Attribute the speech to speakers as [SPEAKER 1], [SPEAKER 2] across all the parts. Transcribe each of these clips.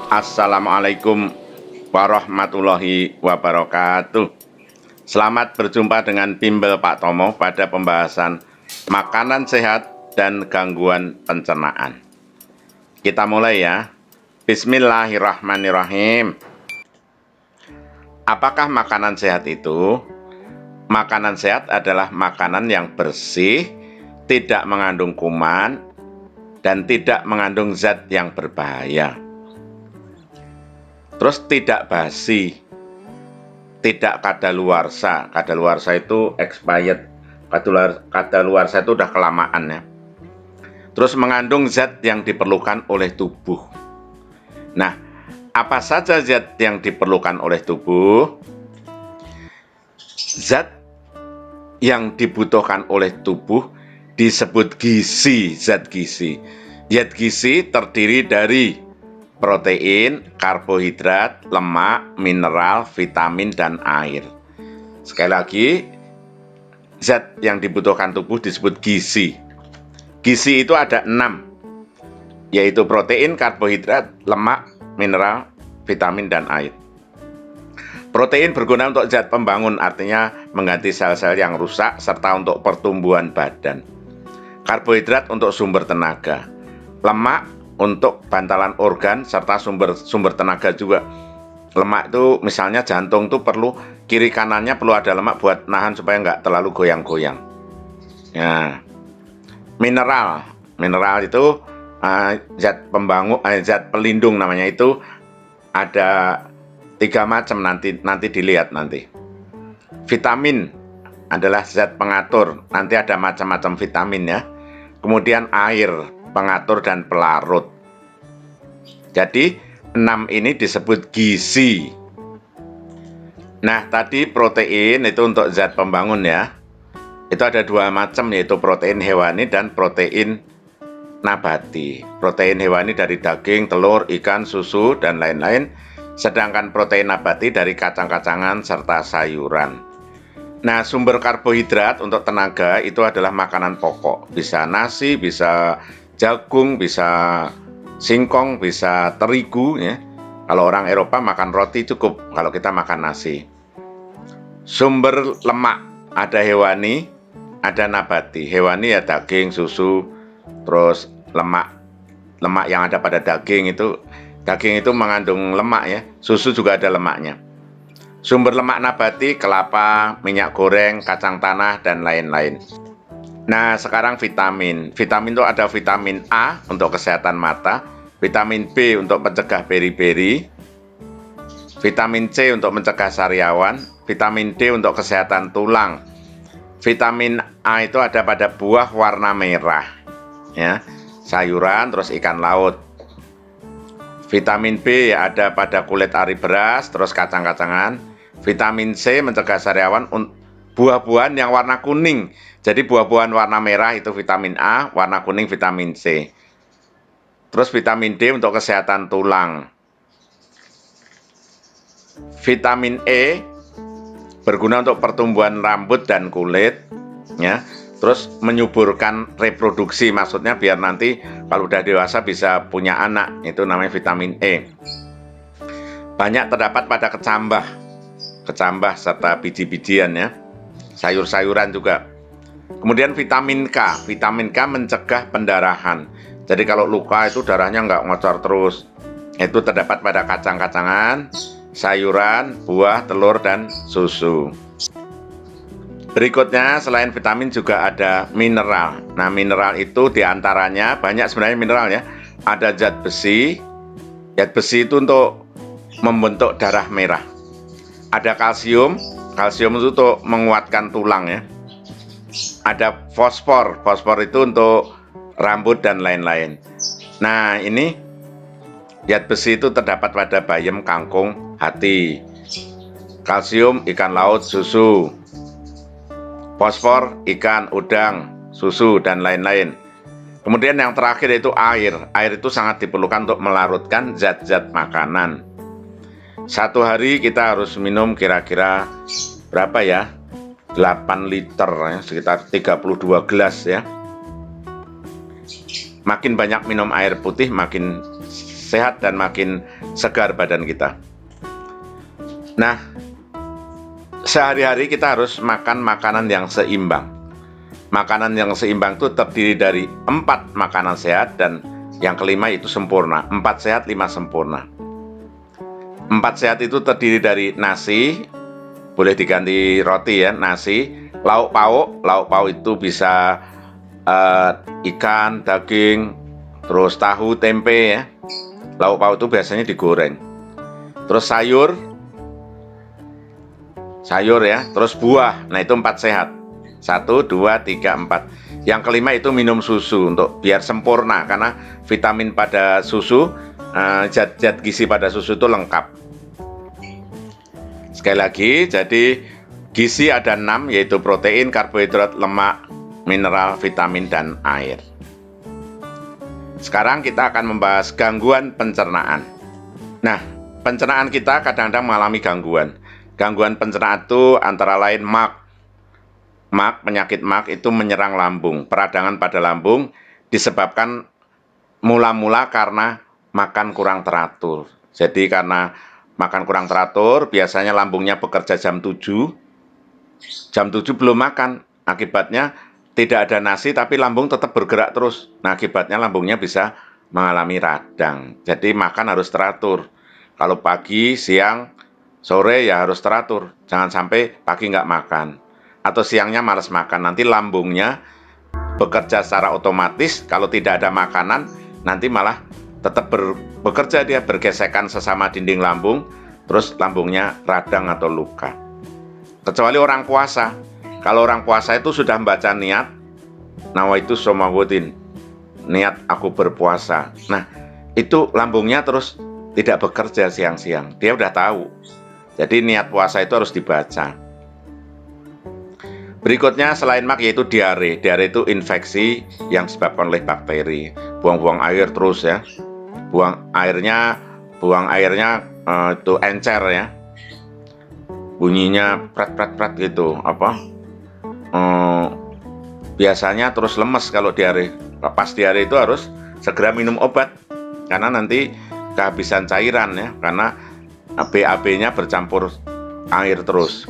[SPEAKER 1] Assalamualaikum warahmatullahi wabarakatuh. Selamat berjumpa dengan Bimbel Pak Tomo pada pembahasan makanan sehat dan gangguan pencernaan. Kita mulai ya. Bismillahirrahmanirrahim. Apakah makanan sehat itu? Makanan sehat adalah makanan yang bersih, tidak mengandung kuman, dan tidak mengandung zat yang berbahaya. Terus tidak basi, tidak kadaluarsa. Kadaluarsa itu expired. Kadaluarsa itu udah kelamaan ya. Terus mengandung zat yang diperlukan oleh tubuh. Nah, apa saja zat yang diperlukan oleh tubuh? Zat yang dibutuhkan oleh tubuh disebut gizi, zat gizi. Zat gizi terdiri dari protein, karbohidrat, lemak, mineral, vitamin, dan air. Sekali lagi, zat yang dibutuhkan tubuh disebut gizi. Gizi itu ada 6, yaitu protein, karbohidrat, lemak, mineral, vitamin, dan air. Protein berguna untuk zat pembangun, artinya mengganti sel-sel yang rusak, serta untuk pertumbuhan badan. Karbohidrat untuk sumber tenaga. Lemak untuk bantalan organ serta sumber tenaga juga. Lemak itu misalnya jantung tuh perlu kiri kanannya perlu ada lemak buat nahan supaya nggak terlalu goyang-goyang. Ya. Mineral itu zat pembangun, zat pelindung namanya, itu ada 3 macam, nanti dilihat nanti. Vitamin adalah zat pengatur, nanti ada macam-macam vitamin ya. Kemudian air, pengatur dan pelarut. Jadi 6 ini disebut gizi. Nah, tadi protein itu untuk zat pembangun ya. Itu ada 2 macam, yaitu protein hewani dan protein nabati. Protein hewani dari daging, telur, ikan, susu, dan lain-lain. Sedangkan protein nabati dari kacang-kacangan serta sayuran. Nah, sumber karbohidrat untuk tenaga itu adalah makanan pokok. Bisa nasi, bisa jagung, bisa singkong, bisa terigu ya. Kalau orang Eropa makan roti cukup, kalau kita makan nasi. Sumber lemak ada hewani, ada nabati. Hewani ya daging, susu, terus lemak yang ada pada daging itu mengandung lemak ya. Susu juga ada lemaknya. Sumber lemak nabati, kelapa, minyak goreng, kacang tanah, dan lain-lain. Nah, sekarang vitamin. Vitamin itu ada vitamin A untuk kesehatan mata, vitamin B untuk mencegah beri-beri, vitamin C untuk mencegah sariawan, vitamin D untuk kesehatan tulang. Vitamin A itu ada pada buah warna merah, ya, sayuran, terus ikan laut. Vitamin B ada pada kulit ari beras, terus kacang-kacangan. Vitamin C mencegah sariawan, buah-buahan yang warna kuning. Jadi buah-buahan warna merah itu vitamin A, warna kuning vitamin C. Terus vitamin D untuk kesehatan tulang. Vitamin E berguna untuk pertumbuhan rambut dan kulit, ya. Terus menyuburkan reproduksi, maksudnya biar nanti kalau udah dewasa bisa punya anak, itu namanya vitamin E. Banyak terdapat pada kecambah serta biji-bijian ya, sayur-sayuran juga. Kemudian vitamin K mencegah pendarahan. Jadi kalau luka itu darahnya nggak ngocor terus. Itu terdapat pada kacang-kacangan, sayuran, buah, telur, dan susu. Berikutnya selain vitamin juga ada mineral. Nah, mineral itu diantaranya banyak sebenarnya mineral ya. Ada zat besi. Zat besi itu untuk membentuk darah merah. Ada kalsium itu untuk menguatkan tulang ya. Ada fosfor itu untuk rambut dan lain-lain. Nah, ini zat besi itu terdapat pada bayam, kangkung, hati. Kalsium, ikan laut, susu. Fosfor, ikan, udang, susu, dan lain-lain. Kemudian yang terakhir yaitu air. Air itu sangat diperlukan untuk melarutkan zat-zat makanan. Satu hari kita harus minum kira-kira berapa ya? 8 liter ya, sekitar 32 gelas ya. Makin banyak minum air putih makin sehat dan makin segar badan kita. Nah, sehari-hari kita harus makan makanan yang seimbang. Makanan yang seimbang itu terdiri dari 4 makanan sehat dan yang kelima itu sempurna. 4 sehat, 5 sempurna. 4 sehat itu terdiri dari nasi, boleh diganti roti ya, nasi, lauk pauk. Lauk pauk itu bisa ikan, daging, terus tahu, tempe ya. Lauk pauk itu biasanya digoreng. Terus sayur ya, terus buah. Nah, itu 4 sehat. 1, 2, 3, 4. Yang kelima itu minum susu untuk biar sempurna, karena vitamin pada susu, zat-zat gizi pada susu itu lengkap. Sekali lagi, jadi gizi ada 6, yaitu protein, karbohidrat, lemak, mineral, vitamin, dan air. Sekarang kita akan membahas gangguan pencernaan. Nah, pencernaan kita kadang-kadang mengalami gangguan. Gangguan pencernaan itu antara lain penyakit MAC itu menyerang lambung. Peradangan pada lambung disebabkan mula-mula karena makan kurang teratur. Jadi karena makan kurang teratur, biasanya lambungnya bekerja jam 7. Jam 7 belum makan, akibatnya tidak ada nasi tapi lambung tetap bergerak terus. Nah, akibatnya lambungnya bisa mengalami radang. Jadi makan harus teratur. Kalau pagi, siang, sore ya harus teratur, jangan sampai pagi nggak makan, atau siangnya malas makan, nanti lambungnya bekerja secara otomatis, kalau tidak ada makanan, nanti malah tetap bekerja dia, bergesekan sesama dinding lambung, terus lambungnya radang atau luka. Kecuali orang puasa, kalau orang puasa itu sudah membaca niat, nawaitu shomawudin, niat aku berpuasa, nah itu lambungnya terus tidak bekerja siang-siang, dia udah tahu. Jadi niat puasa itu harus dibaca. Berikutnya selain MAC yaitu diare. Diare itu infeksi yang disebabkan oleh bakteri. Buang-buang air terus ya. Buang airnya itu encer ya. Bunyinya prat gitu. Biasanya terus lemes kalau diare. Pas diare itu harus segera minum obat karena nanti kehabisan cairan ya, karena BAB-nya bercampur air terus.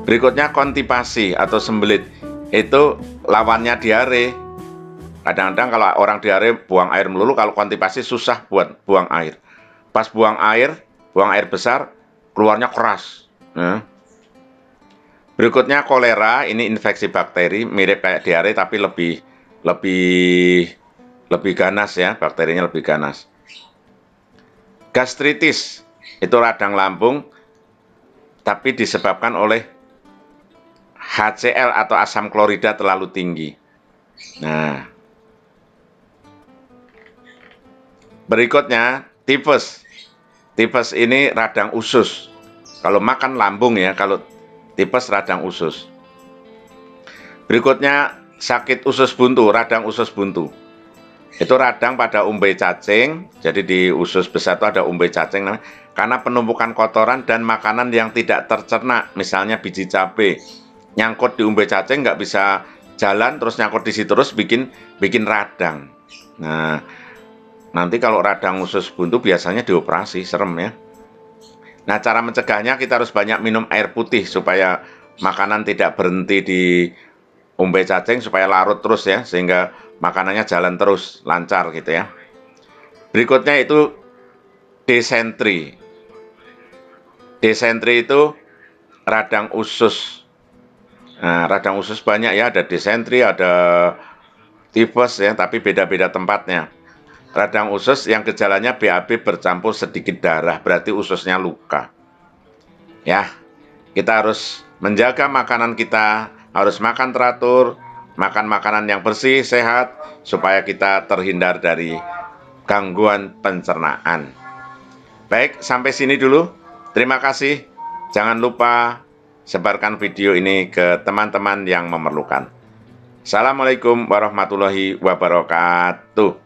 [SPEAKER 1] Berikutnya konstipasi atau sembelit. Itu lawannya diare. Kadang-kadang kalau orang diare buang air melulu, kalau konstipasi susah buat buang air. Pas buang air besar, keluarnya keras. Berikutnya kolera, ini infeksi bakteri, mirip kayak diare tapi lebih ganas ya, bakterinya lebih ganas. Gastritis, itu radang lambung, tapi disebabkan oleh HCl atau asam klorida terlalu tinggi. Nah, berikutnya tifus. Tifus ini radang usus. Kalau makan lambung ya, kalau tifus radang usus. Berikutnya sakit usus buntu, radang usus buntu. Itu radang pada umbai cacing, jadi di usus besar itu ada umbai cacing namanya, karena penumpukan kotoran dan makanan yang tidak tercerna, misalnya biji cabai, nyangkut di umbai cacing nggak bisa jalan, terus nyangkut di situ terus bikin radang. Nah, nanti kalau radang usus buntu biasanya dioperasi, serem ya. Nah, cara mencegahnya kita harus banyak minum air putih supaya makanan tidak berhenti di umbai cacing, supaya larut terus ya, sehingga makanannya jalan terus, lancar gitu ya. Berikutnya itu disentri. Disentri itu radang usus. Nah, radang usus banyak ya, ada disentri, ada tifus ya, tapi beda-beda tempatnya. Radang usus yang gejalanya BAB bercampur sedikit darah, berarti ususnya luka. Ya, kita harus menjaga makanan kita, harus makan teratur, makan makanan yang bersih, sehat, supaya kita terhindar dari gangguan pencernaan. Baik, sampai sini dulu. Terima kasih. Jangan lupa sebarkan video ini ke teman-teman yang memerlukan. Assalamualaikum warahmatullahi wabarakatuh.